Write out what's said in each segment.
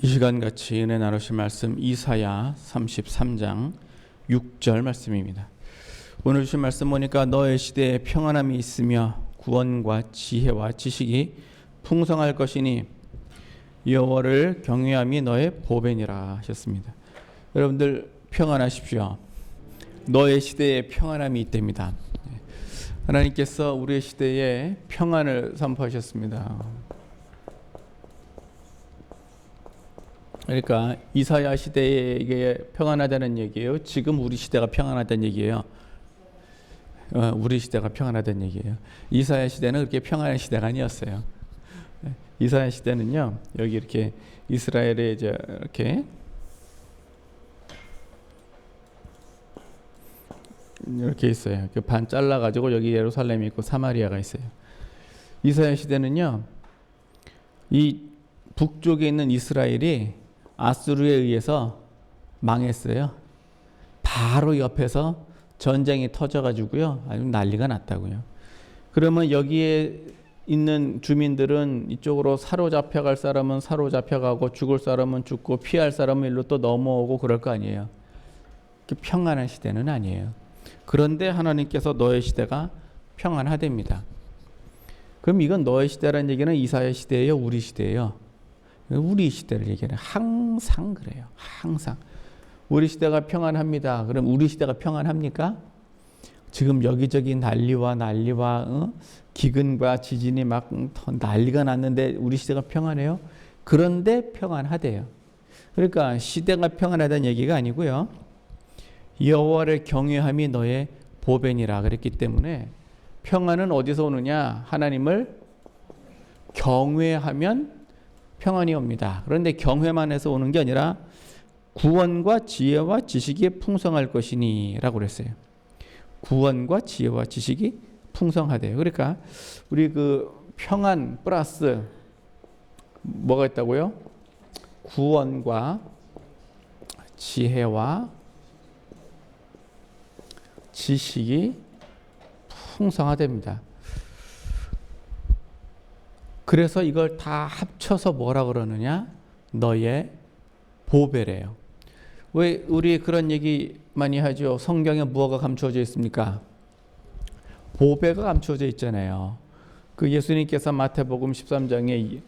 이 시간 같이 은혜 나누실 말씀 이사야 33장 6절 말씀입니다. 오늘 주신 말씀 보니까 너의 시대에 평안함이 있으며 구원과 지혜와 지식이 풍성할 것이니 여호와를 경외함이 너의 보배니라 하셨습니다. 여러분들 평안하십시오. 너의 시대에 평안함이 있답니다. 하나님께서 우리의 시대에 평안을 선포하셨습니다. 그러니까 이사야 시대에 이게 평안하다는 얘기예요. 지금 우리 시대가 평안하다는 얘기예요. 우리 시대가 평안하다는 얘기예요. 이사야 시대는 그렇게 평안한 시대가 아니었어요. 이사야 시대는요, 여기 이렇게 이스라엘에 이제 이렇게 있어요. 반 잘라가지고 여기 예루살렘이 있고 사마리아가 있어요. 이사야 시대는요, 이 북쪽에 있는 이스라엘이 아수르에 의해서 망했어요. 바로 옆에서 전쟁이 터져가지고요, 아주 난리가 났다고요. 그러면 여기에 있는 주민들은 이쪽으로 사로잡혀갈 사람은 사로잡혀가고 죽을 사람은 죽고 피할 사람은 일로 또 넘어오고 그럴 거 아니에요. 평안한 시대는 아니에요. 그런데 하나님께서 너의 시대가 평안하답니다. 그럼 이건 너의 시대라는 얘기는 이사야 시대예요, 우리 시대예요? 우리 시대를 얘기해요. 항상 그래요. 항상. 우리 시대가 평안합니다. 그럼 우리 시대가 평안합니까? 지금 여기저기 난리와 기근과 지진이 막 난리가 났는데 우리 시대가 평안해요? 그런데 평안하대요. 그러니까 시대가 평안하다는 얘기가 아니고요. 여호와를 경외함이 너의 보배니라 그랬기 때문에 평안은 어디서 오느냐? 하나님을 경외하면 평안이 옵니다. 그런데 경외만 해서 오는 게 아니라 구원과 지혜와 지식이 풍성할 것이니 라고 그랬어요. 구원과 지혜와 지식이 풍성하대요. 그러니까 우리 그 평안 플러스 뭐가 있다고요? 구원과 지혜와 지식이 풍성하답니다. 그래서 이걸 다 합쳐서 뭐라 그러느냐? 너의 보배래요. 왜 우리 그런 얘기 많이 하죠? 성경에 무엇가 감추어져 있습니까? 보배가 감추어져 있잖아요. 그 예수님께서 마태복음 13장에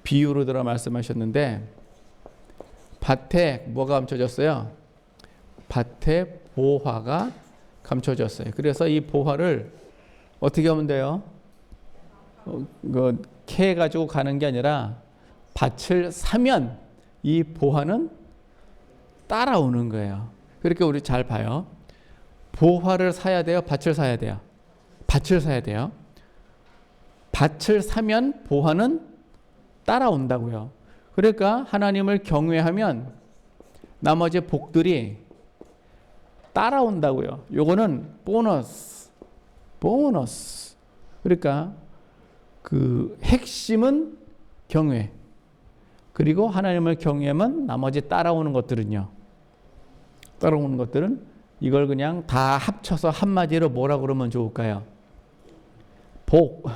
비유로 들어 말씀하셨는데 밭에 뭐가 감춰졌어요? 밭에 보화가 감춰졌어요. 그래서 이 보화를 어떻게 하면 돼요? 캐 가지고 가는 게 아니라 밭을 사면 이 보화는 따라오는 거예요. 그러니까 우리 잘 봐요. 보화를 사야 돼요? 밭을 사야 돼요? 밭을 사야 돼요. 밭을 사면 보화는 따라온다고요. 그러니까 하나님을 경외하면 나머지 복들이 따라온다고요. 요거는 보너스. 그러니까 그 핵심은 경외. 그리고 하나님을 경외하면 나머지 따라오는 것들은 이걸 그냥 다 합쳐서 한마디로 뭐라 그러면 좋을까요? 복.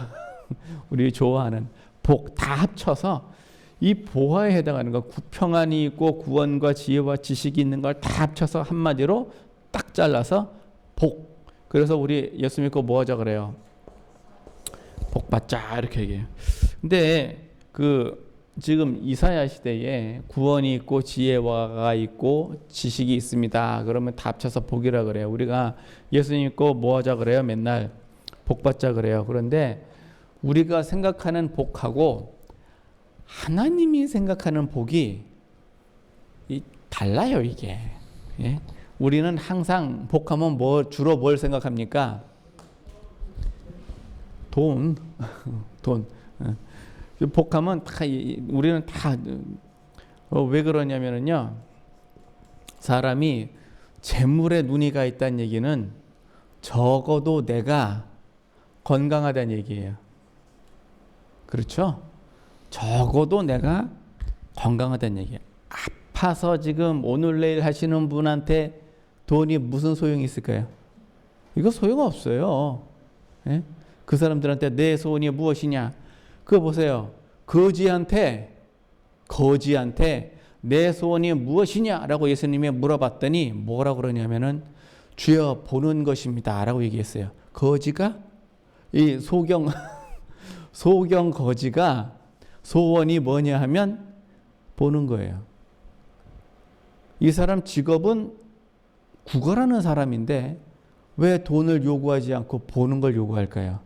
우리 좋아하는 복 다 합쳐서 이 보화에 해당하는 거, 평안이 있고 구원과 지혜와 지식이 있는 걸 다 합쳐서 한마디로 딱 잘라서 복. 그래서 우리 예수 믿고 뭐 하자 그래요? 복 받자 이렇게 얘기해요. 근데 지금 이사야 시대에 구원이 있고 지혜가 있고 지식이 있습니다. 그러면 다 합쳐서 복이라 그래요. 우리가 예수 믿고 뭐 하자 그래요? 맨날 복 받자 그래요. 그런데 우리가 생각하는 복하고 하나님이 생각하는 복이 달라요, 이게. 예? 우리는 항상 복하면 주로 뭘 생각합니까? 돈. 복하면 우리는 왜 그러냐면요. 사람이 재물에 눈이 가 있다는 얘기는 적어도 내가 건강하다는 얘기예요. 그렇죠? 적어도 내가 건강하다는 얘기예요. 아파서 지금 오늘 내일 하시는 분한테 돈이 무슨 소용이 있을까요? 이거 소용없어요. 예? 그 사람들한테 내 소원이 무엇이냐? 그거 보세요. 거지한테 내 소원이 무엇이냐라고 예수님이 물어봤더니 뭐라고 그러냐면은 주여 보는 것입니다라고 얘기했어요. 거지가 이 소경 거지가 소원이 뭐냐 하면 보는 거예요. 이 사람 직업은 구걸하는 사람인데 왜 돈을 요구하지 않고 보는 걸 요구할까요?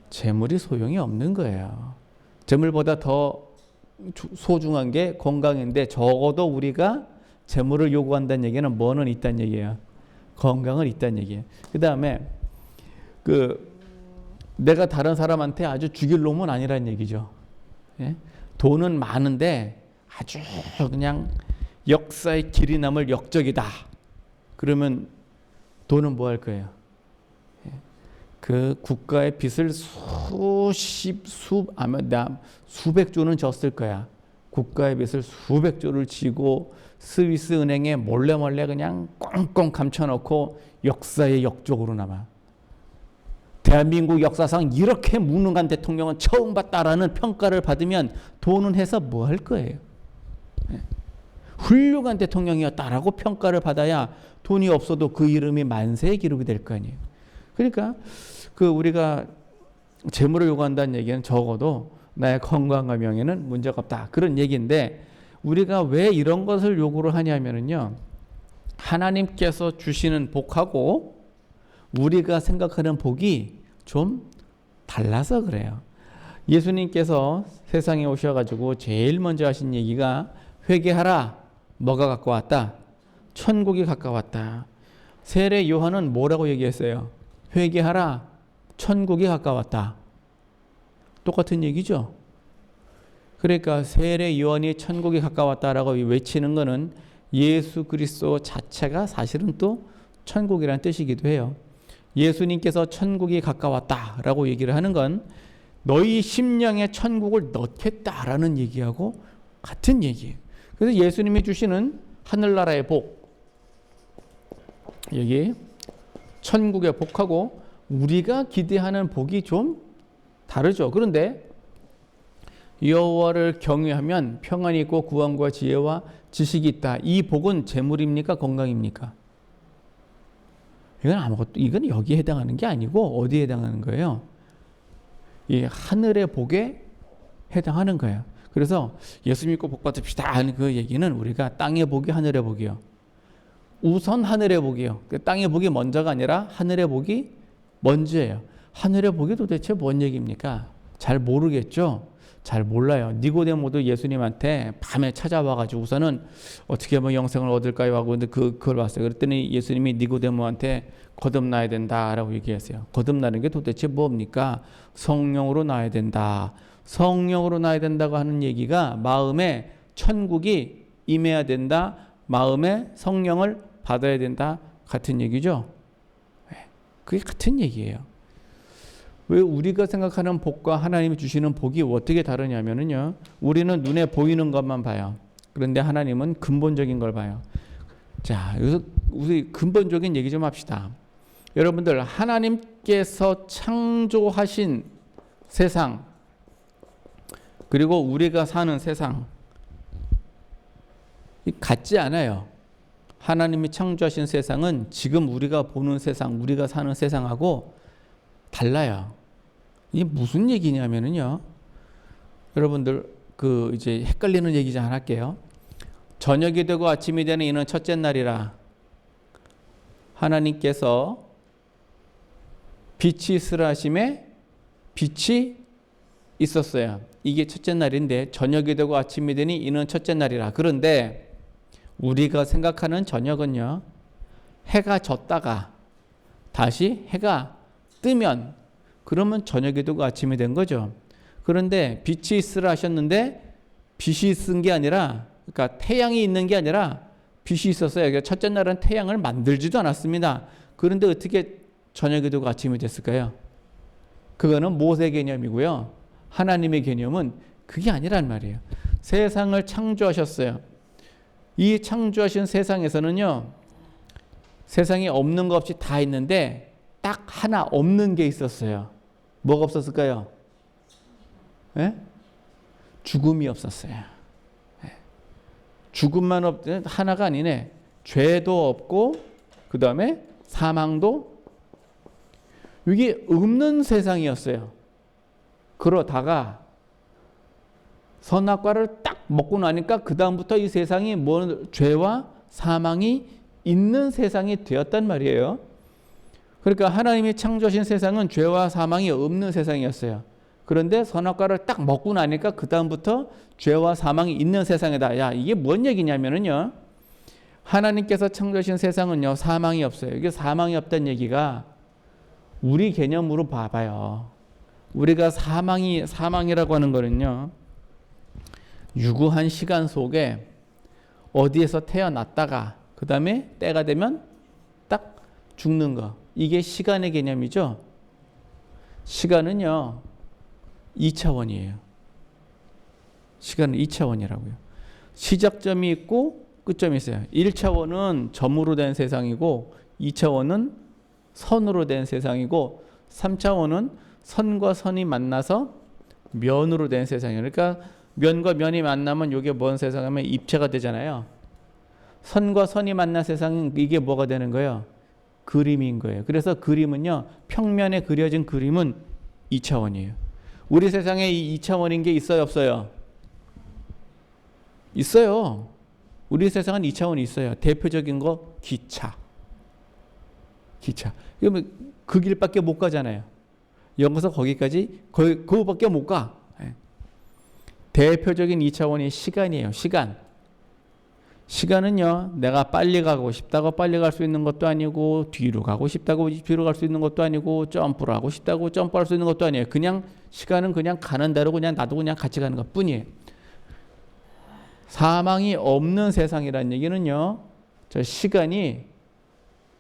재물이 소용이 없는 거예요. 재물보다 더 소중한 게 건강인데 적어도 우리가 재물을 요구한다는 얘기는 뭐는 있다는 얘기예요. 건강은 있다는 얘기예요. 그 다음에 내가 다른 사람한테 아주 죽일 놈은 아니라는 얘기죠. 예? 돈은 많은데 아주 그냥 역사의 길이 남을 역적이다. 그러면 돈은 뭐 할 거예요? 예? 그 국가의 빚을 수백 조는 졌을 거야. 국가의 빚을 수백 조를 지고 스위스 은행에 몰래 그냥 꽁꽁 감춰놓고 역사의 역적으로 남아. 대한민국 역사상 이렇게 무능한 대통령은 처음 봤다라는 평가를 받으면 돈은 해서 뭐 할 거예요? 훌륭한 대통령이었다라고 평가를 받아야 돈이 없어도 그 이름이 만세의 기록이 될 거 아니에요. 그러니까 우리가 재물을 요구한다는 얘기는 적어도 나의 건강과 명예는 문제가 없다. 그런 얘기인데 우리가 왜 이런 것을 요구를 하냐면요. 하나님께서 주시는 복하고 우리가 생각하는 복이 좀 달라서 그래요. 예수님께서 세상에 오셔가지고 제일 먼저 하신 얘기가 회개하라. 뭐가 가까웠다? 천국이 가까웠다. 세례 요한은 뭐라고 얘기했어요? 회개하라. 천국이 가까웠다. 똑같은 얘기죠. 그러니까 세례 요한이 천국이 가까웠다라고 외치는 것은 예수 그리스도 자체가 사실은 또 천국이라는 뜻이기도 해요. 예수님께서 천국이 가까웠다라고 얘기를 하는 건 너희 심령에 천국을 넣겠다라는 얘기하고 같은 얘기예요. 그래서 예수님이 주시는 하늘나라의 복, 여기 천국의 복하고 우리가 기대하는 복이 좀 다르죠. 그런데 여호와를 경외하면 평안이 있고 구원과 지혜와 지식이 있다. 이 복은 재물입니까? 건강입니까? 이건 여기에 해당하는 게 아니고 어디에 해당하는 거예요? 이 하늘의 복에 해당하는 거예요. 그래서 예수 믿고 복 받읍시다 하는 그 얘기는 우리가 땅의 복이 하늘의 복이요. 우선 하늘의 복이요. 땅의 복이 먼저가 아니라 하늘의 복이 먼저예요. 하늘의 복이 도대체 뭔 얘기입니까? 잘 모르겠죠? 잘 몰라요. 니고데모도 예수님한테 밤에 찾아와가지고 우선은 어떻게 하면 영생을 얻을까요? 하고 근데 그걸 봤어요. 그랬더니 예수님이 니고데모한테 거듭나야 된다라고 얘기했어요. 거듭나는 게 도대체 뭡니까? 성령으로 나야 된다. 성령으로 나야 된다고 하는 얘기가 마음에 천국이 임해야 된다. 마음에 성령을 받아야 된다. 같은 얘기죠. 그게 같은 얘기예요. 왜 우리가 생각하는 복과 하나님이 주시는 복이 어떻게 다르냐면요. 우리는 눈에 보이는 것만 봐요. 그런데 하나님은 근본적인 걸 봐요. 자, 여기서 우리 근본적인 얘기 좀 합시다. 여러분들 하나님께서 창조하신 세상 그리고 우리가 사는 세상 같지 않아요. 하나님이 창조하신 세상은 지금 우리가 보는 세상, 우리가 사는 세상하고 달라요. 이게 무슨 얘기냐면요. 여러분들 이제 헷갈리는 얘기 좀 할게요. 저녁이 되고 아침이 되는 이는 첫째 날이라 하나님께서 빛이 있으라 하심에 빛이 있었어요. 이게 첫째 날인데 저녁이 되고 아침이 되니 이는 첫째 날이라. 그런데 우리가 생각하는 저녁은요. 해가 졌다가 다시 해가 뜨면 그러면 저녁이 되고 아침이 된 거죠. 그런데 빛이 있으라 하셨는데 빛이 있은 게 아니라 그러니까 태양이 있는 게 아니라 빛이 있었어요. 그러니까 첫째 날은 태양을 만들지도 않았습니다. 그런데 어떻게 저녁이 되고 아침이 됐을까요? 그거는 모세 개념이고요. 하나님의 개념은 그게 아니란 말이에요. 세상을 창조하셨어요. 이 창조하신 세상에서는요. 세상에 없는 것 없이 다 있는데 딱 하나 없는 게 있었어요. 뭐가 없었을까요? 죽음이 없었어요. 죽음만 없는 하나가 아니네. 죄도 없고 그 다음에 사망도 이게 없는 세상이었어요. 그러다가 선악과를 딱 먹고 나니까 그 다음부터 이 세상이 뭐 죄와 사망이 있는 세상이 되었단 말이에요. 그러니까 하나님이 창조하신 세상은 죄와 사망이 없는 세상이었어요. 그런데 선악과를 딱 먹고 나니까 그 다음부터 죄와 사망이 있는 세상이다. 야, 이게 뭔 얘기냐면은요. 하나님께서 창조하신 세상은요, 사망이 없어요. 이게 사망이 없다는 얘기가 우리 개념으로 봐봐요. 우리가 사망이라고 하는 거는요, 유구한 시간 속에 어디에서 태어났다가 그 다음에 때가 되면 딱 죽는 거. 이게 시간의 개념이죠. 시간은요 2차원이에요. 시간은 2차원이라고요. 시작점이 있고 끝점이 있어요. 1차원은 점으로 된 세상이고 2차원은 선으로 된 세상이고 3차원은 선과 선이 만나서 면으로 된 세상이에요. 그러니까 면과 면이 만나면 이게 뭔 세상이면 입체가 되잖아요. 선과 선이 만난 세상은 이게 뭐가 되는 거예요? 그림인 거예요. 그래서 그림은요, 평면에 그려진 그림은 2차원이에요. 우리 세상에 이 2차원인 게 있어요, 없어요? 있어요. 우리 세상은 2차원이 있어요. 대표적인 거 기차. 그러면 그 길밖에 못 가잖아요. 여기서 거기까지 그거밖에 못 가. 대표적인 2차원이 시간이에요. 시간은요, 내가 빨리 가고 싶다고 빨리 갈 수 있는 것도 아니고, 뒤로 가고 싶다고 뒤로 갈 수 있는 것도 아니고, 점프를 하고 싶다고 점프할 수 있는 것도 아니에요. 그냥 시간은 그냥 가는 대로 그냥 나도 그냥 같이 가는 것 뿐이에요. 사망이 없는 세상이라는 얘기는요, 저 시간이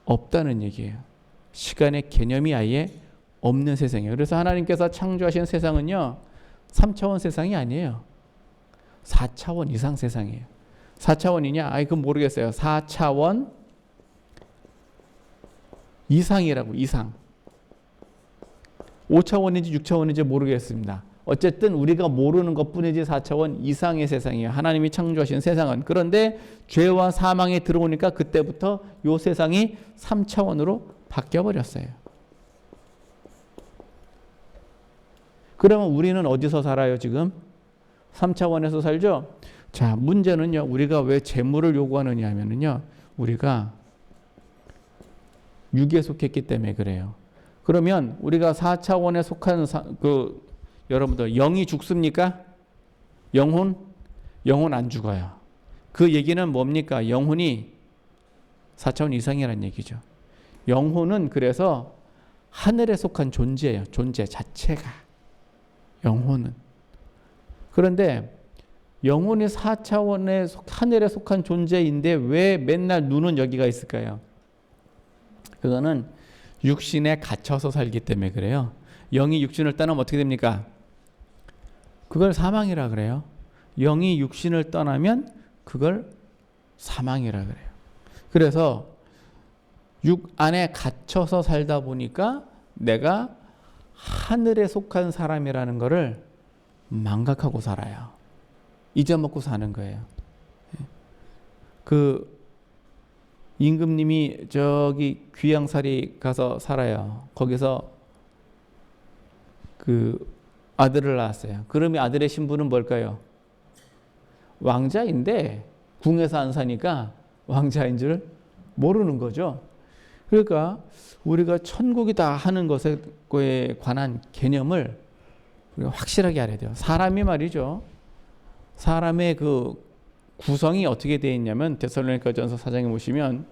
없다는 얘기예요. 시간의 개념이 아예 없는 세상이에요. 그래서 하나님께서 창조하신 세상은요, 3차원 세상이 아니에요. 4차원 이상 세상이에요. 4차원이냐? 아이, 그건 모르겠어요. 4차원 이상이라고, 이상. 5차원인지 6차원인지 모르겠습니다. 어쨌든 우리가 모르는 것 뿐이지 4차원 이상의 세상이에요. 하나님이 창조하신 세상은. 그런데 죄와 사망이 들어오니까 그때부터 이 세상이 3차원으로 바뀌어버렸어요. 그러면 우리는 어디서 살아요, 지금? 3차원에서 살죠? 자, 문제는요, 우리가 왜 재물을 요구하느냐 하면은요, 우리가 육에 속했기 때문에 그래요. 그러면 우리가 4차원에 속한 여러분들 영이 죽습니까? 영혼 안 죽어요. 그 얘기는 뭡니까? 영혼이 4차원 이상이라는 얘기죠. 영혼은 그래서 하늘에 속한 존재예요. 존재 자체가. 영혼은. 그런데 영혼이 4차원의 하늘에 속한 존재인데 왜 맨날 눈은 여기가 있을까요? 그거는 육신에 갇혀서 살기 때문에 그래요. 영이 육신을 떠나면 어떻게 됩니까? 그걸 사망이라 그래요. 영이 육신을 떠나면 그걸 사망이라 그래요. 그래서 육 안에 갇혀서 살다 보니까 내가 하늘에 속한 사람이라는 거를 망각하고 살아요. 잊어먹고 사는 거예요. 그 임금님이 저기 귀양살이 가서 살아요. 거기서 그 아들을 낳았어요. 그러면 아들의 신분은 뭘까요? 왕자인데 궁에서 안 사니까 왕자인 줄 모르는 거죠. 그러니까 우리가 천국이다 하는 것에 관한 개념을 우리가 확실하게 알아야 돼요. 사람이 말이죠. 사람의 그 구성이 어떻게 되어 있냐면 데살로니가전서 4장에 보시면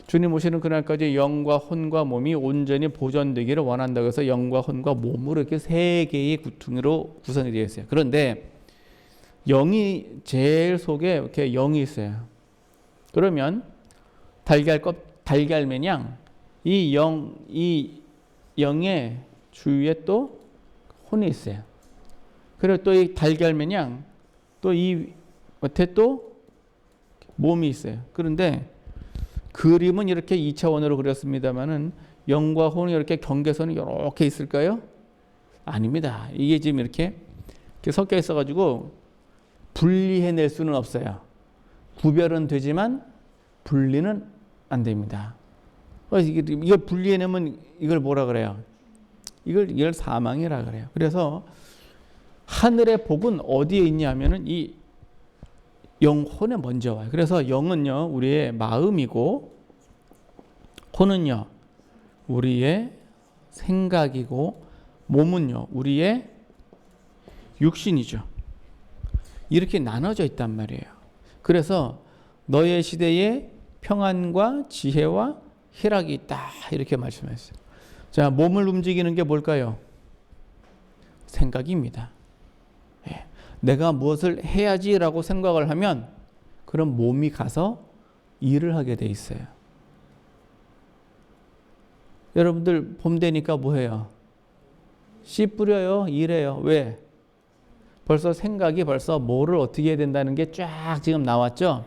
주님 오시는 그날까지 영과 혼과 몸이 온전히 보존되기를 원한다고 해서 영과 혼과 몸으로 이렇게 세 개의 구퉁으로 구성이 되어 있어요. 그런데 영이 제일 속에 이렇게 영이 있어요. 그러면 달걀 마냥 이 영의 주위에 또 혼이 있어요. 그리고 또 이 달걀 마냥 또 이 겉에 또 몸이 있어요. 그런데 그림은 이렇게 2차원으로 그렸습니다만은 영과 혼이 이렇게 경계선이 이렇게 있을까요? 아닙니다. 이게 지금 이렇게 섞여 있어가지고 분리해낼 수는 없어요. 구별은 되지만 분리는 안 됩니다. 이걸 분리해내면 이걸 뭐라 그래요? 이걸 사망이라 그래요. 그래서 하늘의 복은 어디에 있냐면은 이 영혼에 먼저 와요. 그래서 영은요 우리의 마음이고 혼은요 우리의 생각이고 몸은요 우리의 육신이죠. 이렇게 나눠져 있단 말이에요. 그래서 너의 시대에 평안과 지혜와 희락이 있다 이렇게 말씀했어요. 자, 몸을 움직이는 게 뭘까요? 생각입니다. 내가 무엇을 해야지라고 생각을 하면 그럼 몸이 가서 일을 하게 돼 있어요. 여러분들 봄 되니까 뭐 해요? 씨 뿌려요? 일해요? 왜? 벌써 생각이 벌써 뭐를 어떻게 해야 된다는 게 쫙 지금 나왔죠?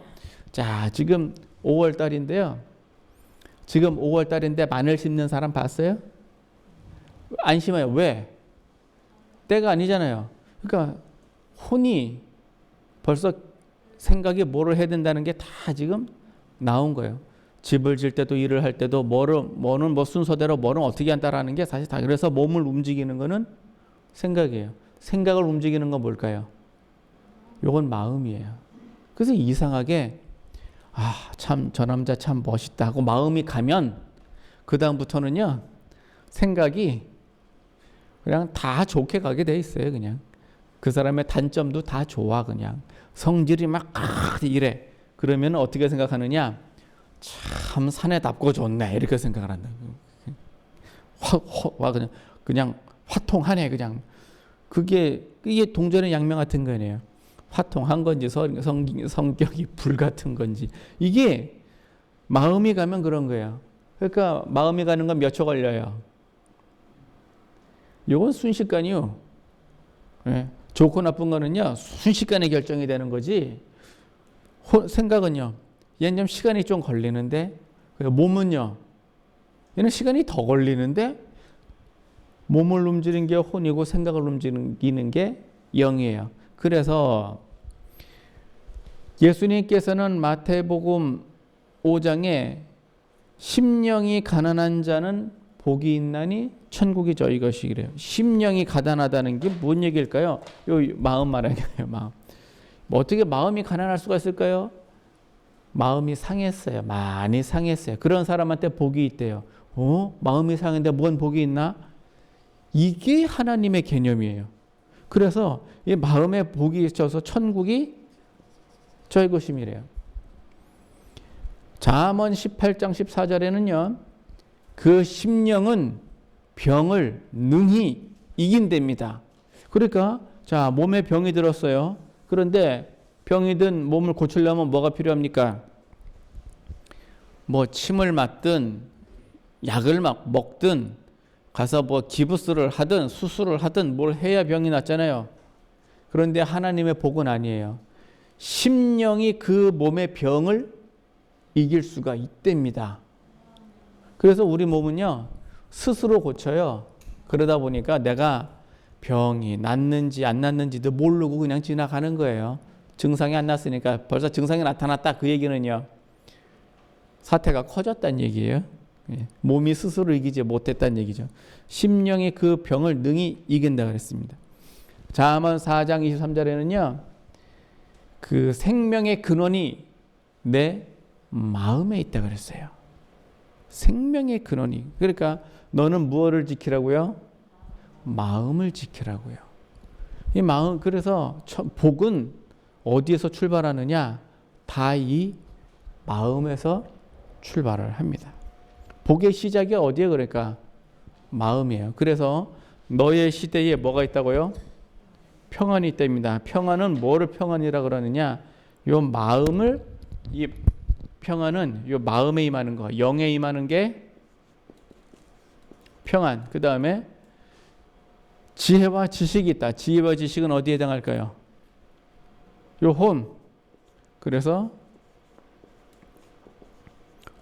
자, 지금 5월 달인데요. 지금 5월 달인데 마늘 심는 사람 봤어요? 안 심어요. 왜? 때가 아니잖아요. 그러니까 혼이 벌써 생각이 뭐를 해야 된다는 게 다 지금 나온 거예요. 집을 질 때도 일을 할 때도 뭐는 뭐 순서대로 뭐는 어떻게 한다라는 게 사실 다 그래서 몸을 움직이는 거는 생각이에요. 생각을 움직이는 건 뭘까요? 요건 마음이에요. 그래서 이상하게 참 저 남자 참 멋있다 하고 마음이 가면 그 다음부터는요 생각이 그냥 다 좋게 가게 돼 있어요. 그냥 그 사람의 단점도 다 좋아. 그냥 성질이 막 이래. 그러면 어떻게 생각하느냐? 참 사내답고 좋네 이렇게 생각을 한다. 그냥 화통하네. 그냥 이게 동전의 양면 같은 거네요. 화통한 건지 성격이 불 같은 건지 이게 마음이 가면 그런 거예요. 그러니까 마음이 가는 건 몇 초 걸려요. 이건 순식간이요. 네. 좋고 나쁜 거는요 순식간에 결정이 되는 거지. 생각은요 얘는 좀 시간이 좀 걸리는데 몸은요 얘는 시간이 더 걸리는데 몸을 움직이는 게 혼이고 생각을 움직이는 게 영이에요. 그래서 예수님께서는 마태복음 5장에 심령이 가난한 자는 복이 있나니 천국이 저희 것이래요. 심령이 가난하다는 게 뭔 얘기일까요? 요 마음 말하는 거예요. 마음. 뭐 어떻게 마음이 가난할 수가 있을까요? 마음이 상했어요. 많이 상했어요. 그런 사람한테 복이 있대요. 마음이 상했는데 뭔 복이 있나? 이게 하나님의 개념이에요. 그래서 이 마음에 복이 있어서 천국이 저희 것임이래요. 잠언 18장 14절에는요. 그 심령은 병을 능히 이긴답니다. 그러니까 자 몸에 병이 들었어요. 그런데 병이 든 몸을 고치려면 뭐가 필요합니까? 뭐 침을 맞든 약을 막 먹든 가서 뭐 기부스를 하든 수술을 하든 뭘 해야 병이 낫잖아요. 그런데 하나님의 복은 아니에요. 심령이 그 몸의 병을 이길 수가 있답니다. 그래서 우리 몸은요 스스로 고쳐요. 그러다 보니까 내가 병이 낫는지 안 낫는지도 모르고 그냥 지나가는 거예요. 증상이 안 났으니까 벌써 증상이 나타났다 그 얘기는요 사태가 커졌다는 얘기예요. 몸이 스스로 이기지 못했다는 얘기죠. 심령이 그 병을 능히 이긴다 그랬습니다. 잠언 4장 23절에는요 그 생명의 근원이 내 마음에 있다 그랬어요. 생명의 근원이. 그러니까 너는 무엇을 지키라고요? 마음을 지키라고요. 이 마음. 그래서 복은 어디에서 출발하느냐? 다 이 마음에서 출발을 합니다. 복의 시작이 어디에 그럴까? 마음이에요. 그래서 너의 시대에 뭐가 있다고요? 평안이 있답니다. 평안은 뭐를 평안이라 그러느냐? 요 마음을 이 평안은 요 마음에 임하는 거, 영에 임하는 게 평안. 그 다음에 지혜와 지식이 있다. 지혜와 지식은 어디에 해당할까요? 요 혼. 그래서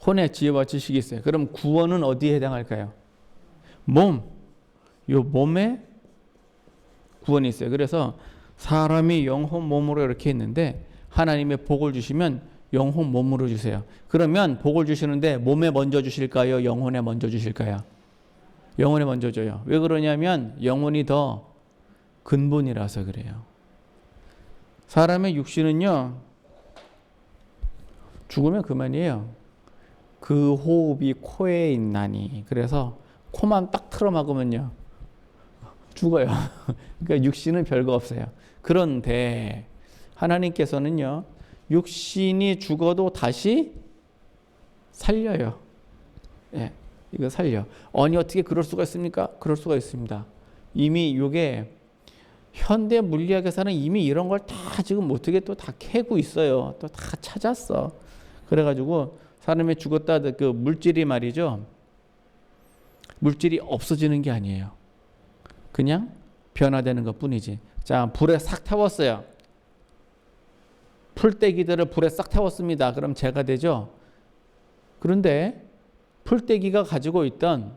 혼에 지혜와 지식이 있어요. 그럼 구원은 어디에 해당할까요? 몸. 요 몸에 구원이 있어요. 그래서 사람이 영혼 몸으로 이렇게 있는데 하나님의 복을 주시면 영혼 몸으로 주세요. 그러면 복을 주시는데 몸에 먼저 주실까요? 영혼에 먼저 주실까요? 영혼에 먼저 줘요. 왜 그러냐면 영혼이 더 근본이라서 그래요. 사람의 육신은요, 죽으면 그만이에요. 그 호흡이 코에 있나니. 그래서 코만 딱 틀어막으면요, 죽어요. 그러니까 육신은 별거 없어요. 그런데 하나님께서는요, 육신이 죽어도 다시 살려요. 예, 이거 살려. 아니 어떻게 그럴 수가 있습니까? 그럴 수가 있습니다. 이미 이게 현대 물리학에서는 이미 이런 걸 다 지금 어떻게 또 다 캐고 있어요. 또 다 찾았어. 그래가지고 사람이 죽었다 그 물질이 말이죠. 물질이 없어지는 게 아니에요. 그냥 변화되는 것 뿐이지. 자, 불에 싹 태웠어요. 풀떼기들을 불에 싹 태웠습니다. 그럼 재가 되죠. 그런데 풀떼기가 가지고 있던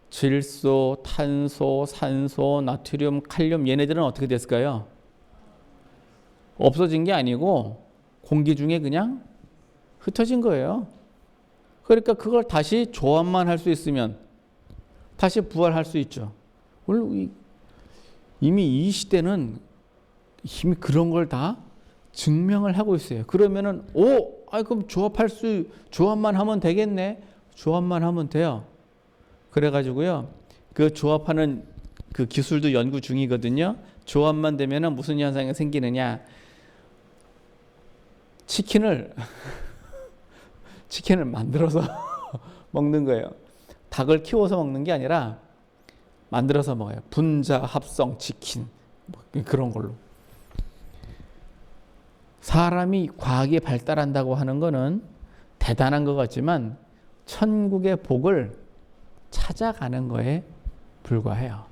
질소, 탄소, 산소, 나트륨, 칼륨 얘네들은 어떻게 됐을까요? 없어진 게 아니고 공기 중에 그냥 흩어진 거예요. 그러니까 그걸 다시 조합만 할 수 있으면 다시 부활할 수 있죠. 이미 이 시대는 이미 그런 걸 다 증명을 하고 있어요. 그러면은 그럼 조합만 하면 되겠네. 조합만 하면 돼요. 그래가지고요, 그 조합하는 그 기술도 연구 중이거든요. 조합만 되면은 무슨 현상이 생기느냐? 치킨을 만들어서 먹는 거예요. 닭을 키워서 먹는 게 아니라 만들어서 먹어요. 분자 합성 치킨 그런 걸로. 사람이 과학이 발달한다고 하는 거는 대단한 것 같지만 천국의 복을 찾아가는 거에 불과해요.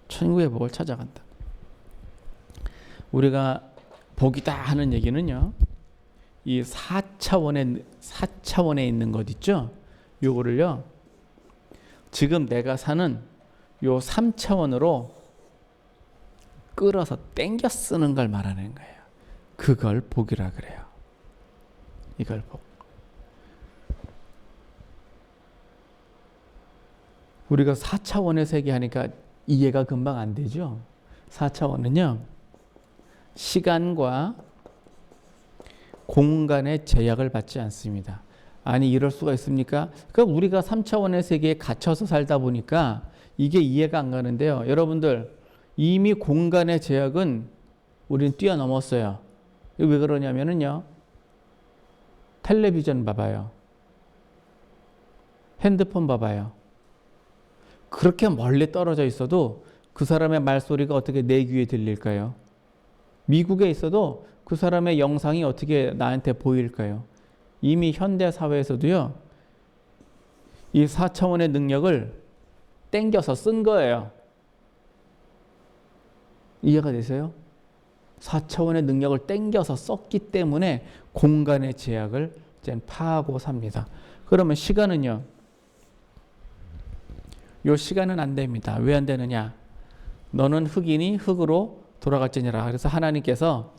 천국의 복을 찾아간다. 우리가 복이다 하는 얘기는요, 이 4차원에 있는 것 있죠? 요거를요, 지금 내가 사는 요 3차원으로 끌어서 땡겨 쓰는 걸 말하는 거예요. 그걸 복이라 그래요. 이걸 복. 우리가 4차원의 세계 하니까 이해가 금방 안 되죠? 4차원은요, 시간과 공간의 제약을 받지 않습니다. 아니 이럴 수가 있습니까? 그러니까 우리가 3차원의 세계에 갇혀서 살다 보니까 이게 이해가 안 가는데요. 여러분들 이미 공간의 제약은 우리는 뛰어넘었어요. 왜 그러냐면요, 텔레비전 봐봐요. 핸드폰 봐봐요. 그렇게 멀리 떨어져 있어도 그 사람의 말소리가 어떻게 내 귀에 들릴까요? 미국에 있어도 그 사람의 영상이 어떻게 나한테 보일까요? 이미 현대 사회에서도요, 이 4차원의 능력을 땡겨서 쓴 거예요. 이해가 되세요? 4차원의 능력을 땡겨서 썼기 때문에 공간의 제약을 이제 파하고 삽니다. 그러면 시간은요? 요 시간은 안 됩니다. 왜 안 되느냐? 너는 흙이니 흙으로 돌아갈지니라. 그래서 하나님께서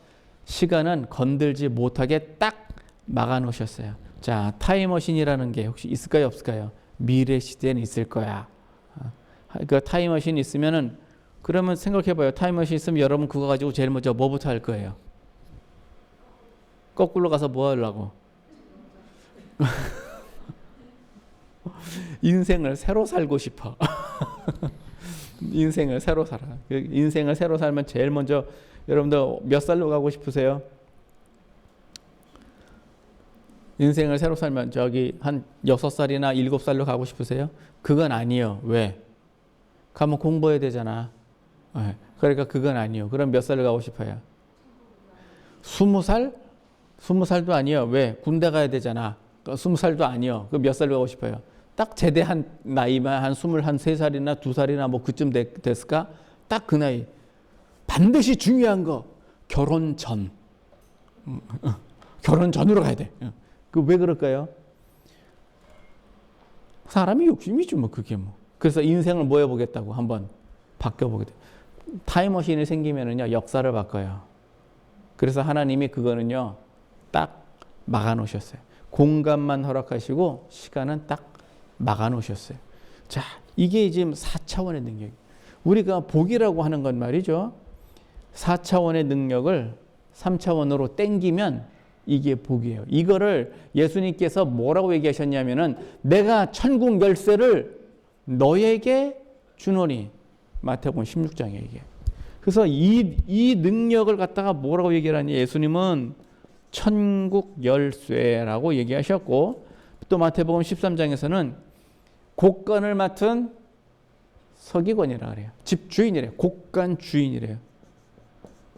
시간은 건들지 못하게 딱 막아 놓으셨어요. 자, 타임머신이라는 게 혹시 있을까요, 없을까요? 미래 시대는 있을 거야. 그 타임머신 있으면은, 그러면 생각해봐요. 타임머신 있으면 여러분 그거 가지고 제일 먼저 뭐부터 할 거예요? 거꾸로 가서 뭐 하려고? 인생을 새로 살고 싶어. 인생을 새로 살아. 인생을 새로 살면 제일 먼저 여러분들 몇 살로 가고 싶으세요? 인생을 새로 살면 저기 한 6살이나 7살로 가고 싶으세요? 그건 아니에요. 왜? 가면 공부해야 되잖아. 그러니까 그건 아니에요. 그럼 몇 살로 가고 싶어요? 20살? 20살도 아니에요. 왜? 군대 가야 되잖아. 20살도 아니에요. 그럼 몇 살로 가고 싶어요? 딱 제대한 나이만 한 23살이나 2살이나 뭐 그쯤 됐을까? 딱 그 나이. 반드시 중요한 거, 결혼 전. 결혼 전으로 가야 돼. 그 왜 그럴까요? 사람이 욕심이죠, 뭐 그게 뭐. 그래서 인생을 뭐 해보겠다고 한번 바뀌어보게 돼. 타임머신이 생기면은요, 역사를 바꿔요. 그래서 하나님이 그거는요, 딱 막아 놓으셨어요. 공간만 허락하시고 시간은 딱 막아 놓으셨어요. 자, 이게 지금 4차원의 능력. 우리가 복이라고 하는 건 말이죠. 4차원의 능력을 3차원으로 땡기면 이게 복이에요. 이거를 예수님께서 뭐라고 얘기하셨냐면은 내가 천국 열쇠를 너에게 주노니. 마태복음 16장에 이게. 그래서 이 능력을 갖다가 뭐라고 얘기를 하니 예수님은 천국 열쇠라고 얘기하셨고 또 마태복음 13장에서는 곡간을 맡은 서기관이라 그래요. 집 주인이래요. 곡간 주인이래요.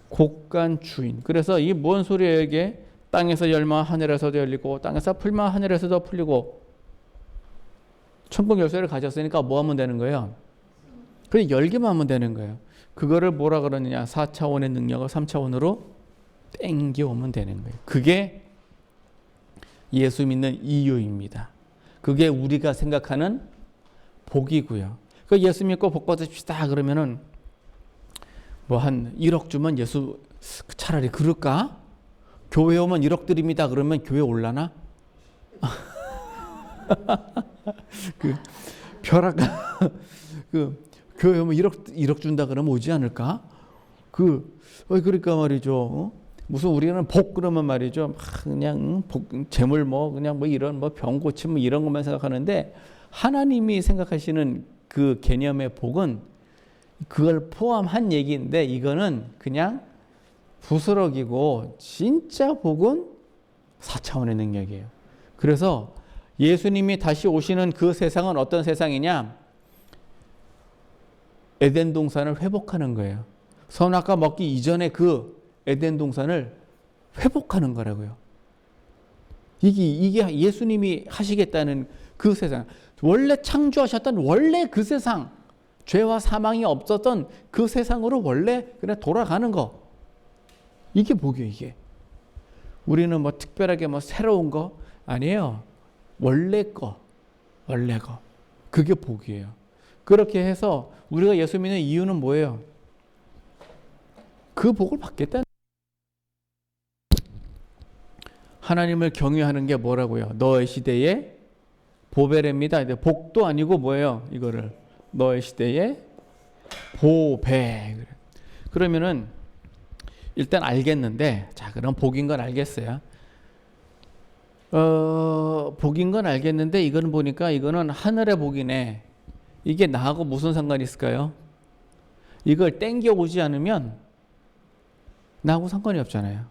곡간 주인. 그래서 이게 뭔 소리예요 이게? 땅에서 열면 하늘에서도 열리고 땅에서 풀면 하늘에서도 풀리고 천국 열쇠를 가졌으니까 뭐 하면 되는 거예요? 그냥 열기만 하면 되는 거예요. 그거를 뭐라 그러느냐? 4차원의 능력을 3차원으로 땡겨오면 되는 거예요. 그게 예수 믿는 이유입니다. 그게 우리가 생각하는 복이고요. 그 예수 믿고 복 받으십시다 그러면은 뭐 한 1억 주면 예수 차라리 그럴까? 교회 오면 1억 드립니다 그러면 교회 올라나? 그 벼락가 그 교회 오면 1억 준다 그러면 오지 않을까? 그러니까 말이죠. 무슨 우리는 복 그러면 말이죠. 그냥 복, 재물 뭐 그냥 뭐 이런 뭐 병 고침 뭐 이런 것만 생각하는데 하나님이 생각하시는 그 개념의 복은 그걸 포함한 얘기인데 이거는 그냥 부스러기고 진짜 복은 4차원의 능력이에요. 그래서 예수님이 다시 오시는 그 세상은 어떤 세상이냐? 에덴 동산을 회복하는 거예요. 선악과 먹기 이전에 그 에덴 동산을 회복하는 거라고요. 이게 예수님이 하시겠다는 그 세상. 원래 창조하셨던 원래 그 세상. 죄와 사망이 없었던 그 세상으로 원래 그냥 돌아가는 거. 이게 복이에요, 이게. 우리는 뭐 특별하게 뭐 새로운 거 아니에요. 원래 거. 그게 복이에요. 그렇게 해서 우리가 예수 믿는 이유는 뭐예요? 그 복을 받겠다는. 하나님을 경외하는 게 뭐라고요? 너의 시대에 보배랍니다. 복도 아니고 뭐예요? 이거를 너의 시대에 보배. 그러면은 일단 알겠는데, 자 그럼 복인 건 알겠어요. 복인 건 알겠는데 이거는 보니까 이거는 하늘의 복이네. 이게 나하고 무슨 상관이 있을까요? 이걸 땡겨오지 않으면 나하고 상관이 없잖아요.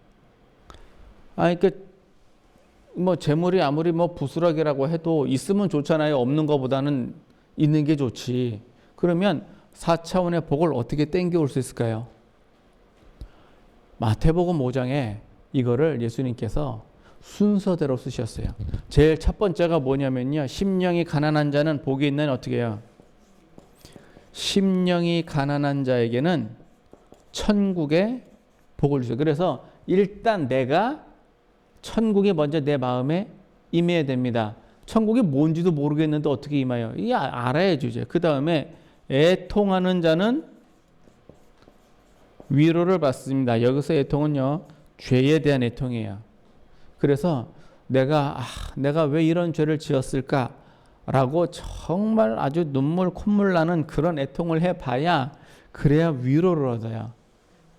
뭐 재물이 아무리 뭐 부스러기라고 해도 있으면 좋잖아요. 없는 것보다는 있는 게 좋지. 그러면 4차원의 복을 어떻게 땡겨올 수 있을까요? 마태복음 5장에 이거를 예수님께서 순서대로 쓰셨어요. 제일 첫 번째가 뭐냐면요. 심령이 가난한 자는 복이 있는 어떻게 해요? 심령이 가난한 자에게는 천국의 복을 주세요. 그래서 일단 내가 천국이 먼저 내 마음에 임해야 됩니다. 천국이 뭔지도 모르겠는데 어떻게 임해요? 이게 알아야죠. 이제. 그 다음에 애통하는 자는 위로를 받습니다. 여기서 애통은요. 죄에 대한 애통이에요. 그래서 내가 왜 이런 죄를 지었을까? 라고 정말 아주 눈물 콧물 나는 그런 애통을 해봐야 그래야 위로를 얻어요.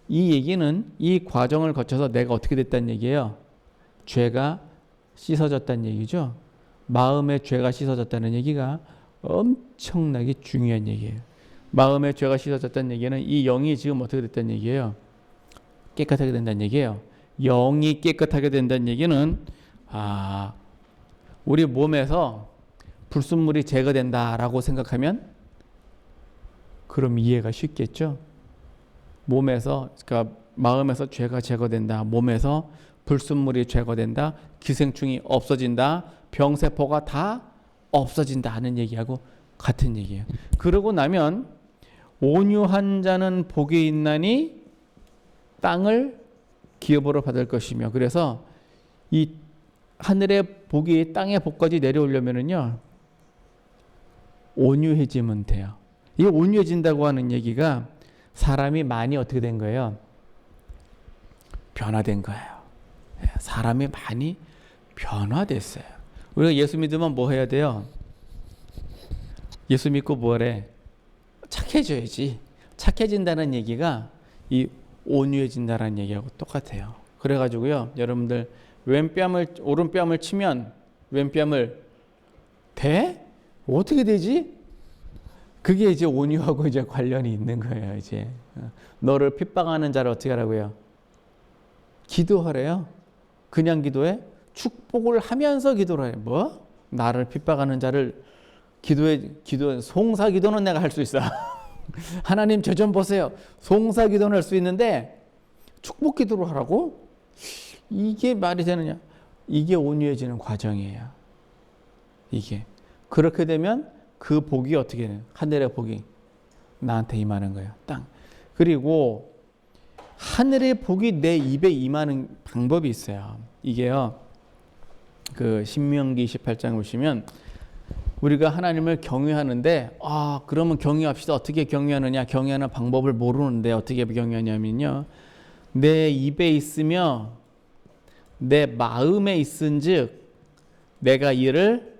이 얘기는 이 과정을 거쳐서 내가 어떻게 됐다는 얘기예요? 죄가 씻어졌다는 얘기죠. 마음의 죄가 씻어졌다는 얘기가 엄청나게 중요한 얘기예요. 마음의 죄가 씻어졌다는 얘기는 이 영이 지금 어떻게 됐다는 얘기예요? 깨끗하게 된다는 얘기예요. 영이 깨끗하게 된다는 얘기는 우리 몸에서 불순물이 제거된다라고 생각하면 그럼 이해가 쉽겠죠. 몸에서 그러니까 마음에서 죄가 제거된다. 몸에서 불순물이 제거된다. 기생충이 없어진다. 병세포가 다 없어진다 하는 얘기하고 같은 얘기예요. 그러고 나면 온유한 자는 복이 있나니 땅을 기업으로 받을 것이며. 그래서 이 하늘의 복이 땅의 복까지 내려오려면은요. 온유해지면 돼요. 이 온유해진다고 하는 얘기가 사람이 많이 어떻게 된 거예요? 변화된 거예요. 사람이 많이 변화됐어요. 우리가 예수 믿으면 뭐 해야 돼요? 예수 믿고 뭐래? 착해져야지. 착해진다는 얘기가 이 온유해진다는 얘기하고 똑같아요. 그래가지고요, 여러분들 오른뺨을 치면 왼뺨을 대? 어떻게 되지? 그게 이제 온유하고 이제 관련이 있는 거예요. 이제 너를 핍박하는 자를 어떻게 하라고요? 기도하래요. 그냥 기도해? 축복을 하면서 기도를 해. 뭐? 나를 핍박하는 자를 기도해. 송사 기도는 내가 할 수 있어. 하나님 저 좀 보세요. 송사 기도는 할 수 있는데 축복 기도를 하라고? 이게 말이 되느냐? 이게 온유해지는 과정이에요. 이게. 그렇게 되면 그 복이 어떻게 돼요? 하늘의 복이 나한테 임하는 거예요. 땅. 그리고 하늘의 복이 내 입에 임하는 방법이 있어요. 이게요. 그 신명기 28장 보시면 우리가 하나님을 경외하는데, 그러면 경외합시다. 어떻게 경외하느냐? 경외하는 방법을 모르는데 어떻게 경외하냐면요. 내 입에 있으며 내 마음에 있은즉 내가 이를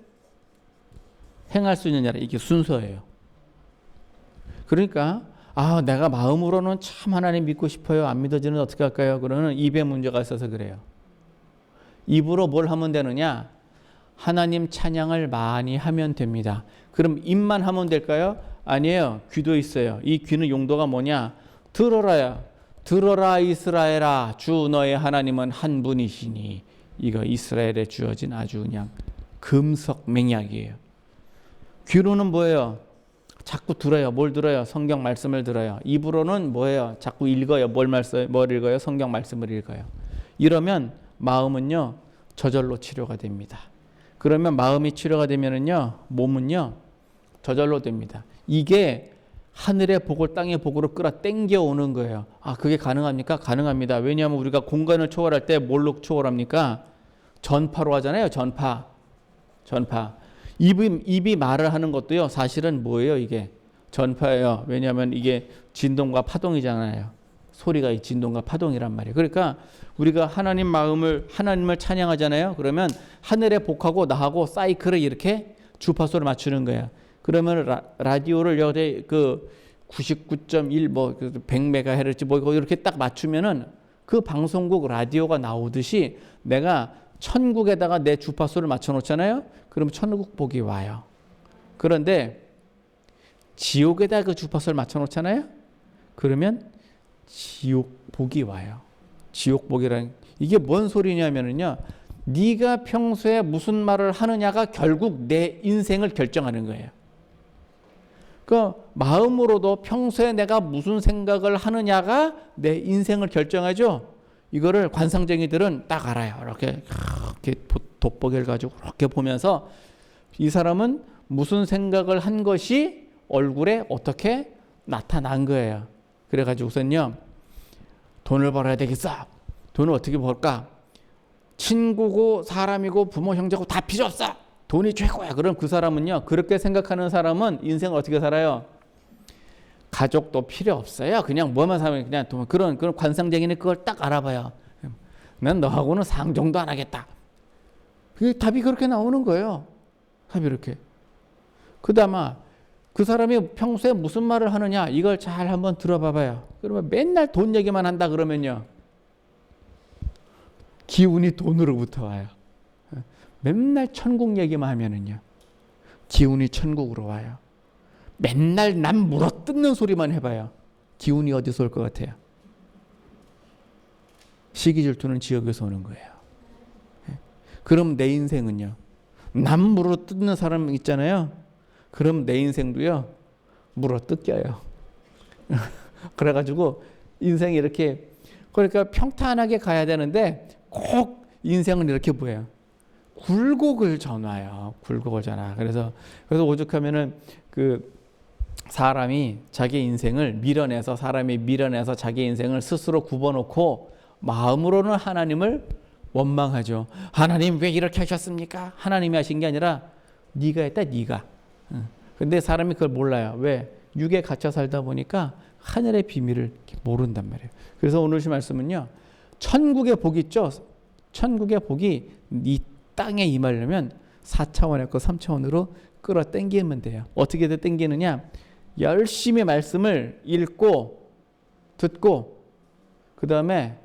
행할 수 있느냐라. 이게 순서예요. 그러니까 내가 마음으로는 참 하나님 믿고 싶어요. 안 믿어지는 어떻게 할까요? 그러면 입에 문제가 있어서 그래요. 입으로 뭘 하면 되느냐? 하나님 찬양을 많이 하면 됩니다. 그럼 입만 하면 될까요? 아니에요. 귀도 있어요. 이 귀는 용도가 뭐냐? 들어라야. 들어라 이스라엘아, 주 너의 하나님은 한 분이시니. 이거 이스라엘에 주어진 아주 그냥 금석 맹약이에요. 귀로는 뭐예요? 자꾸 들어요. 뭘 들어요? 성경 말씀을 들어요. 입으로는 뭐예요? 자꾸 읽어요. 뭘 읽어요? 성경 말씀을 읽어요. 이러면 마음은요, 저절로 치료가 됩니다. 그러면 마음이 치료가 되면은요, 몸은요, 저절로 됩니다. 이게 하늘의 복을 땅의 복으로 끌어 당겨 오는 거예요. 그게 가능합니까? 가능합니다. 왜냐하면 우리가 공간을 초월할 때 뭘로 초월합니까? 전파로 하잖아요. 전파. 입이 말을 하는 것도요, 사실은 뭐예요? 이게 전파예요. 왜냐하면 이게 진동과 파동이잖아요. 소리가 이 진동과 파동이란 말이에요. 그러니까 우리가 하나님을 찬양하잖아요. 그러면 하늘의 복하고 나하고 사이클을 이렇게 주파수를 맞추는 거예요. 그러면 라디오를 여기 99.1 100MHz 이렇게 딱 맞추면은 그 방송국 라디오가 나오듯이 내가 천국에다가 내 주파수를 맞춰 놓잖아요. 그럼 천국 복이 와요. 그런데 지옥에다 그 주파수를 맞춰 놓잖아요. 그러면 지옥 복이 와요. 지옥 복이라는 이게 뭔 소리냐면은요. 네가 평소에 무슨 말을 하느냐가 결국 내 인생을 결정하는 거예요. 그 마음으로도 평소에 내가 무슨 생각을 하느냐가 내 인생을 결정하죠. 이거를 관상쟁이들은 딱 알아요. 이렇게 돋보기를 가지고 이렇게 보면서 이 사람은 무슨 생각을 한 것이 얼굴에 어떻게 나타난 거예요. 그래가지고선요, 돈을 벌어야 되겠어. 돈을 어떻게 벌까? 친구고 사람이고 부모 형제고 다 필요 없어. 돈이 최고야. 그럼 그 사람은요, 그렇게 생각하는 사람은 인생을 어떻게 살아요? 가족도 필요 없어요. 그냥 뭐만 사면 그냥 돈. 그런 관상쟁이는 그걸 딱 알아봐요. 난 너하고는 상종도 안 하겠다. 그게 답이 그렇게 나오는 거예요. 답이 이렇게. 그다음에 그 사람이 평소에 무슨 말을 하느냐 이걸 잘 한번 들어봐봐요. 그러면 맨날 돈 얘기만 한다 그러면요, 기운이 돈으로부터 와요. 맨날 천국 얘기만 하면은요, 기운이 천국으로 와요. 맨날 남 물어뜯는 소리만 해봐요. 기운이 어디서 올 것 같아요? 시기 질투는 지옥에서 오는 거예요. 그럼 내 인생은요, 남 물어뜯는 사람 있잖아요. 그럼 내 인생도요, 물어뜯겨요. 그래가지고 인생이 이렇게, 그러니까 평탄하게 가야 되는데 꼭 인생은 이렇게 보여요. 굴곡을 전와요. 굴곡을 전화. 그래서 오죽하면은 사람이 자기 인생을 밀어내서 자기 인생을 스스로 굽어놓고 마음으로는 하나님을 원망하죠. 하나님 왜 이렇게 하셨습니까? 하나님이 하신 게 아니라 네가 했다, 네가. 근데 사람이 그걸 몰라요. 왜? 육에 갇혀 살다 보니까 하늘의 비밀을 모른단 말이에요. 그래서 오늘 말씀은요, 천국의 복이 있죠. 천국의 복이 이 땅에 임하려면 4차원의 거 3차원으로 끌어당기면 돼요. 어떻게 당기느냐? 열심히 말씀을 읽고 듣고 그 다음에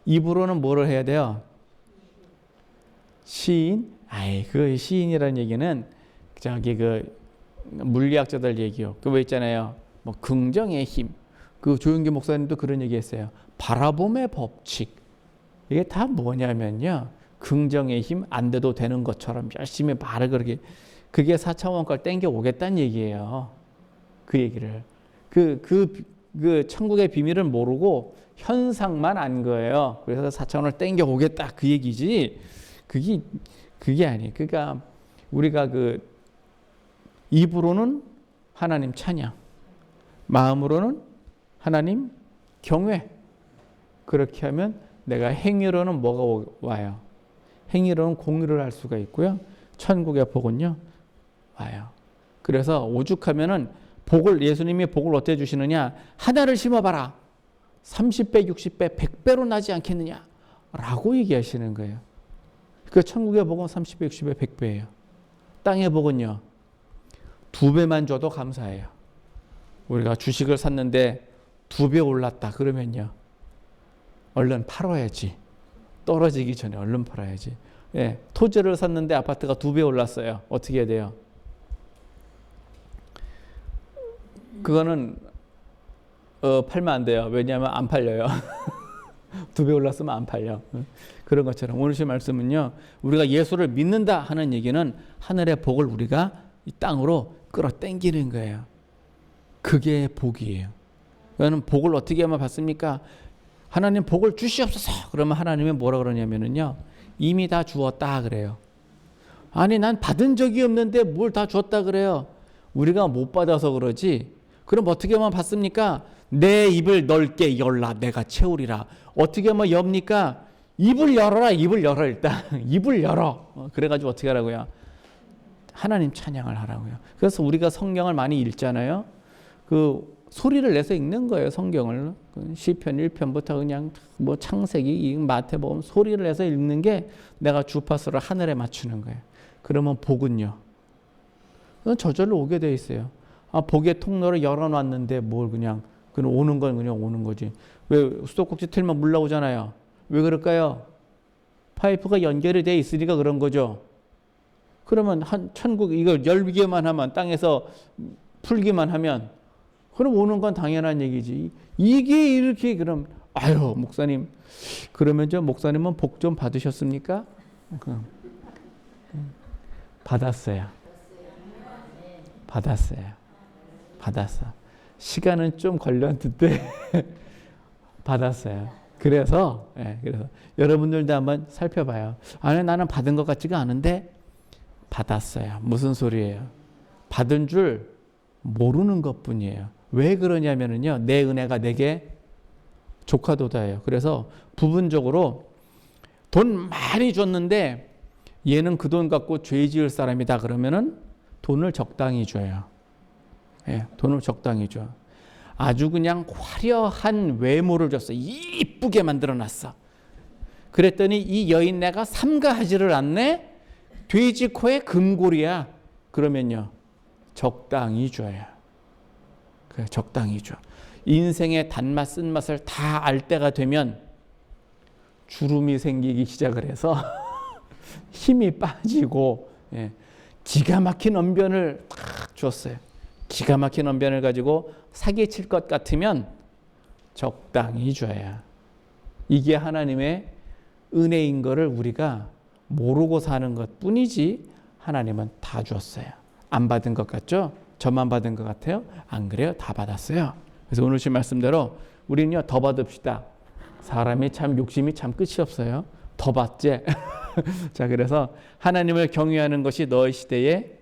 입으로는 뭐를 해야 돼요? 시인? 그 시인이라는 얘기는 저기 그 물리학자들 얘기요. 그거 있잖아요. 뭐 긍정의 힘. 그 조용기 목사님도 그런 얘기했어요. 바라봄의 법칙. 이게 다 뭐냐면요. 긍정의 힘, 안 돼도 되는 것처럼 열심히 말을 그렇게, 그게 4차원 걸 땡겨 오겠다는 얘기예요. 그 얘기를. 그 천국의 비밀을 모르고 현상만 안 거예요. 그래서 4차원을 땡겨 오겠다 그 얘기지. 그게 아니에요. 그러니까 우리가 그 입으로는 하나님 찬양, 마음으로는 하나님 경외. 그렇게 하면 내가 행위로는 뭐가 와요? 행위로는 공유를 할 수가 있고요. 천국의 복은요 와요. 그래서 오죽하면은 복을, 예수님이 복을 어떻게 주시느냐? 하나를 심어봐라. 30배, 60배, 100배로 나지 않겠느냐? 라고 얘기하시는 거예요. 그 천국의 복은 30배, 60배, 100배예요. 땅의 복은요 2배만 줘도 감사해요. 우리가 주식을 샀는데 2배 올랐다 그러면요 얼른 팔아야지. 떨어지기 전에 얼른 팔아야지. 예, 토지를 샀는데 아파트가 2배 올랐어요. 어떻게 해야 돼요? 그거는 팔면 안 돼요. 왜냐하면 안 팔려요. 2배 올랐으면 안 팔려. 그런 것처럼 오늘 시 말씀은요, 우리가 예수를 믿는다 하는 얘기는 하늘의 복을 우리가 이 땅으로 끌어당기는 거예요. 그게 복이에요. 그러면 복을 어떻게 하면 받습니까? 하나님 복을 주시옵소서. 그러면 하나님이 뭐라 그러냐면요, 이미 다 주었다 그래요. 아니 난 받은 적이 없는데 뭘 다 줬다 그래요. 우리가 못 받아서 그러지. 그럼 어떻게 하면 받습니까? 내 입을 넓게 열라 내가 채우리라. 어떻게 하면 엽니까? 입을 열어라. 입을 열어 일단. 입을 열어. 그래가지고 어떻게 하라고요? 하나님 찬양을 하라고요. 그래서 우리가 성경을 많이 읽잖아요. 그 소리를 내서 읽는 거예요. 성경을. 시편 1편부터 그냥 뭐 창세기, 마태복음 소리를 내서 읽는 게 내가 주파수를 하늘에 맞추는 거예요. 그러면 복은요. 저절로 오게 돼 있어요. 복의 통로를 열어놨는데 뭘 그냥 오는 건 그냥 오는 거지. 왜 수도꼭지 틀면 물 나오잖아요. 왜 그럴까요? 파이프가 연결이 돼 있으니까 그런 거죠. 그러면 천국 이걸 열기만 하면 땅에서 풀기만 하면 그럼 오는 건 당연한 얘기지. 이게 이렇게 그럼 아유 목사님 그러면 저 목사님은 복 좀 받으셨습니까? 받았어요. 받았어. 시간은 좀 걸렸는데 받았어요. 그래서 여러분들도 한번 살펴봐요. 아니 나는 받은 것 같지가 않은데 받았어요. 무슨 소리예요? 받은 줄 모르는 것뿐이에요. 왜 그러냐면요, 내 은혜가 내게 조카도다예요. 그래서 부분적으로 돈 많이 줬는데 얘는 그 돈 갖고 죄 지을 사람이다 그러면은 돈을 적당히 줘요. 예, 돈을 적당히 줘. 아주 그냥 화려한 외모를 줬어. 이쁘게 만들어놨어. 그랬더니 이 여인네가 삼가하지를 않네. 돼지 코에 금골이야. 그러면요 적당히 줘요. 그래, 적당히 줘. 인생의 단맛 쓴맛을 다 알 때가 되면 주름이 생기기 시작을 해서 힘이 빠지고 기가 막힌 언변을 탁 줬어요. 기가 막힌 언변을 가지고 사기칠 것 같으면 적당히 줘야. 이게 하나님의 은혜인 거를 우리가 모르고 사는 것 뿐이지 하나님은 다 줬어요. 안 받은 것 같죠? 저만 받은 것 같아요? 안 그래요? 다 받았어요. 그래서 오늘 신 말씀대로 우리는요 더 받읍시다. 사람이 참 욕심이 참 끝이 없어요. 더 받지. 자, 그래서 하나님을 경외하는 것이 너의 시대의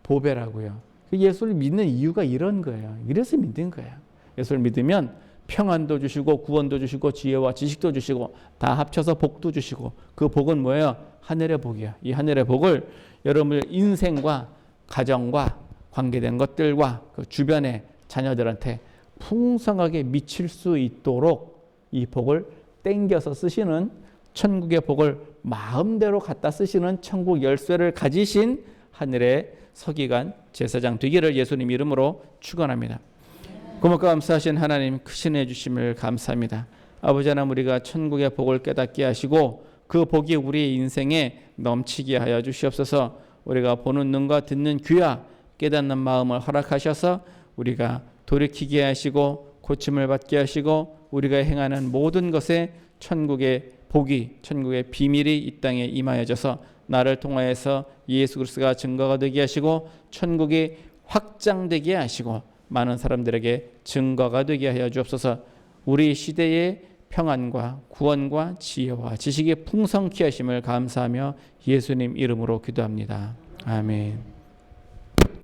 보배라고요. 예수를 믿는 이유가 이런 거예요. 이래서 믿는 거예요. 예수를 믿으면 평안도 주시고 구원도 주시고 지혜와 지식도 주시고 다 합쳐서 복도 주시고 그 복은 뭐예요? 하늘의 복이야. 이 하늘의 복을 여러분의 인생과 가정과 관계된 것들과 그 주변의 자녀들한테 풍성하게 미칠 수 있도록 이 복을 땡겨서 쓰시는 천국의 복을 마음대로 갖다 쓰시는 천국 열쇠를 가지신 하늘의 서기관 제사장 되기를 예수님 이름으로 축원합니다. 고맙고 감사하신 하나님, 크신 해 주심을 감사합니다. 아버지 하나님, 우리가 천국의 복을 깨닫게 하시고 그 복이 우리의 인생에 넘치게 하여 주시옵소서. 우리가 보는 눈과 듣는 귀와 깨닫는 마음을 허락하셔서 우리가 돌이키게 하시고 고침을 받게 하시고 우리가 행하는 모든 것에 천국의 복이, 천국의 비밀이 이 땅에 임하여져서 나를 통하여서 예수 그리스도가 증거가 되게 하시고 천국이 확장되게 하시고 많은 사람들에게 증거가 되게 하여 주옵소서. 우리 시대의 평안과 구원과 지혜와 지식의 풍성케 하심을 감사하며 예수님 이름으로 기도합니다. 아멘.